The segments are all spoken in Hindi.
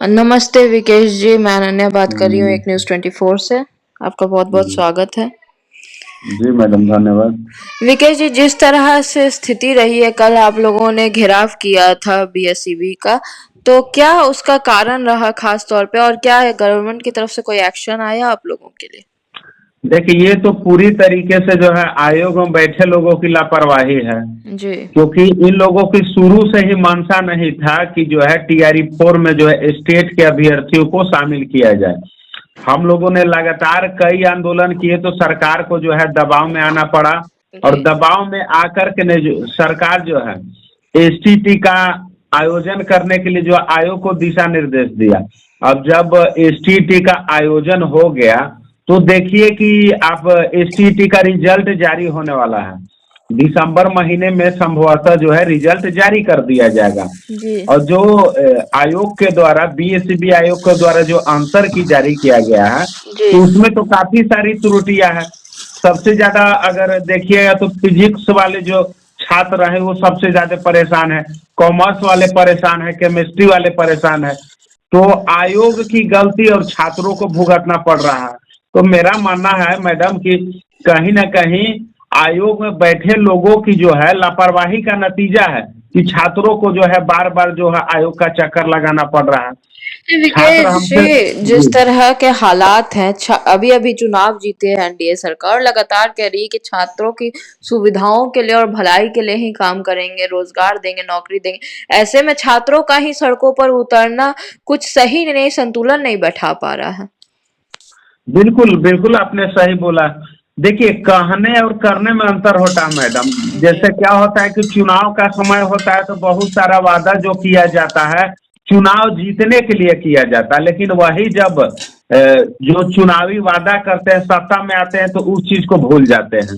नमस्ते विकेश जी, मैं अनन्या बात कर रही हूँ जी एक न्यूज़ 24 से। आपका बहुत-बहुत स्वागत है। जी मैडम, धन्यवाद। विकेश जी, जिस तरह से स्थिति रही है, कल आप लोगों ने घेराव किया था बीएसईबी का, तो क्या उसका कारण रहा खास तौर पे, और क्या गवर्नमेंट की तरफ से कोई एक्शन आया आप लोगों के लिए? देखिए, ये तो पूरी तरीके से जो है आयोग में बैठे लोगों की लापरवाही है। जी। क्योंकि इन लोगों की शुरू से ही मंशा नहीं था कि जो है TRE 4 में जो है स्टेट के अभ्यर्थियों को शामिल किया जाए। हम लोगों ने लगातार कई आंदोलन किए तो सरकार को जो है दबाव में आना पड़ा, और जी। दबाव में आकर के ने जो सरकार जो है STT का आयोजन करने के लिए जो आयोग को दिशा निर्देश दिया। अब जब STT का आयोजन हो गया तो देखिए कि आप STT का रिजल्ट जारी होने वाला है। दिसंबर महीने में संभवतः जो है रिजल्ट जारी कर दिया जाएगा। जी। और जो आयोग के द्वारा BSCB आयोग के द्वारा जो आंसर की जारी किया गया है, जी। तो उसमें तो काफी सारी त्रुटियां हैं। सबसे ज्यादा अगर देखिएगा तो फिजिक्स वाले जो छात्र हैं वो सबसे ज्यादा परेशान है, कॉमर्स वाले परेशान है, केमिस्ट्री वाले परेशान है। तो आयोग की गलती और छात्रों को भुगतना पड़ रहा है। तो मेरा मानना है मैडम कि कहीं ना कहीं आयोग में बैठे लोगों की जो है लापरवाही का नतीजा है कि छात्रों को जो है बार बार जो है आयोग का चक्कर लगाना पड़ रहा है। छात्र विकेश हमसे जी, जिस जी तरह के हालात हैं, अभी अभी चुनाव जीते हैं एनडीए सरकार, लगातार कह रही है कि छात्रों की सुविधाओं के लिए और भलाई के लिए ही काम करेंगे, रोजगार देंगे, नौकरी देंगे। ऐसे में छात्रों का ही सड़कों पर उतरना कुछ सही नहीं, संतुलन नहीं बैठा पा रहा है। बिल्कुल बिल्कुल, आपने सही बोला। देखिए, कहने और करने में अंतर होता है मैडम। जी। जैसे क्या होता है कि चुनाव का समय होता है तो बहुत सारा वादा जो किया जाता है चुनाव जीतने के लिए किया जाता है, लेकिन वही जब जो चुनावी वादा करते हैं सत्ता में आते हैं तो उस चीज को भूल जाते हैं।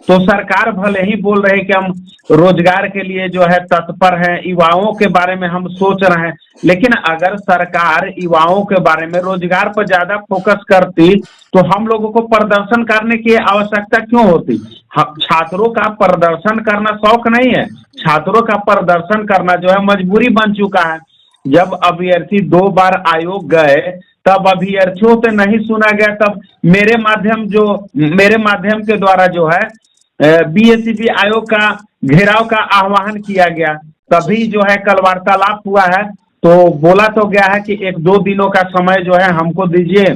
तो सरकार भले ही बोल रहे हैं कि हम रोजगार के लिए जो है तत्पर हैं, युवाओं के बारे में हम सोच रहे हैं, लेकिन अगर सरकार युवाओं के बारे में रोजगार पर ज्यादा फोकस करती तो हम लोगों को प्रदर्शन करने की आवश्यकता क्यों होती। छात्रों का प्रदर्शन करना शौक नहीं है, छात्रों का प्रदर्शन करना जो है मजबूरी बन चुका है। जब अभ्यर्थी 2 बार आयोग गए तब अभ्यर्थियों से नहीं सुना गया, तब मेरे माध्यम के द्वारा जो है BSCB आयोग का घेराव का आह्वान किया गया। तभी जो है कल वार्तालाप हुआ है। तो बोला तो गया है कि 1-2 दिनों का समय जो है हमको दीजिए,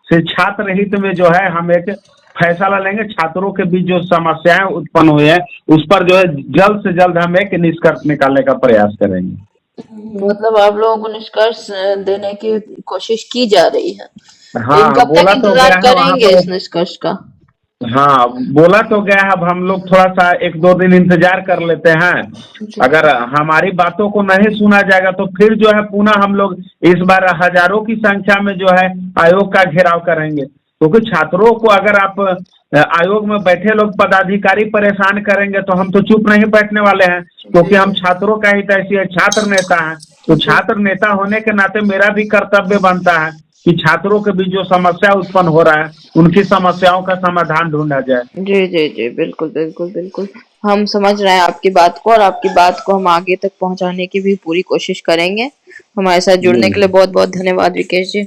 से छात्र हित में जो है हम एक फैसला लेंगे। छात्रों के बीच जो समस्याएं उत्पन्न हुई है उस पर जो है जल्द से जल्द हम एक निष्कर्ष निकालने का प्रयास करेंगे। मतलब आप लोगों को निष्कर्ष देने की कोशिश की जा रही है, लेकिन हाँ, कब तक बोला तो इंतजार गया है वहां करेंगे पे। इस निष्कर्ष का? हाँ, बोला तो गया है। अब हम लोग थोड़ा सा 1-2 दिन इंतजार कर लेते हैं। जी। अगर हमारी बातों को नहीं सुना जाएगा तो फिर जो है पुनः हम लोग इस बार हजारों की संख्या में जो है आयोग का घेराव करेंगे। क्योंकि छात्रों को अगर आप आयोग में बैठे लोग पदाधिकारी परेशान करेंगे तो हम तो चुप नहीं बैठने वाले हैं, क्योंकि हम छात्रों का ही तैसी छात्र नेता हैं। तो जी। छात्र नेता होने के नाते मेरा भी कर्तव्य बनता है कि छात्रों के बीच जो समस्या उत्पन्न हो रहा है उनकी समस्याओं का समाधान ढूंढा जाए। जी, जी, जी, बिल्कुल, बिल्कुल, बिल्कुल। हम समझ रहे हैं आपकी बात को, और आपकी बात को हम आगे तक पहुंचाने की भी पूरी कोशिश करेंगे। हमारे साथ जुड़ने के लिए जी बहुत-बहुत धन्यवाद विकेश जी।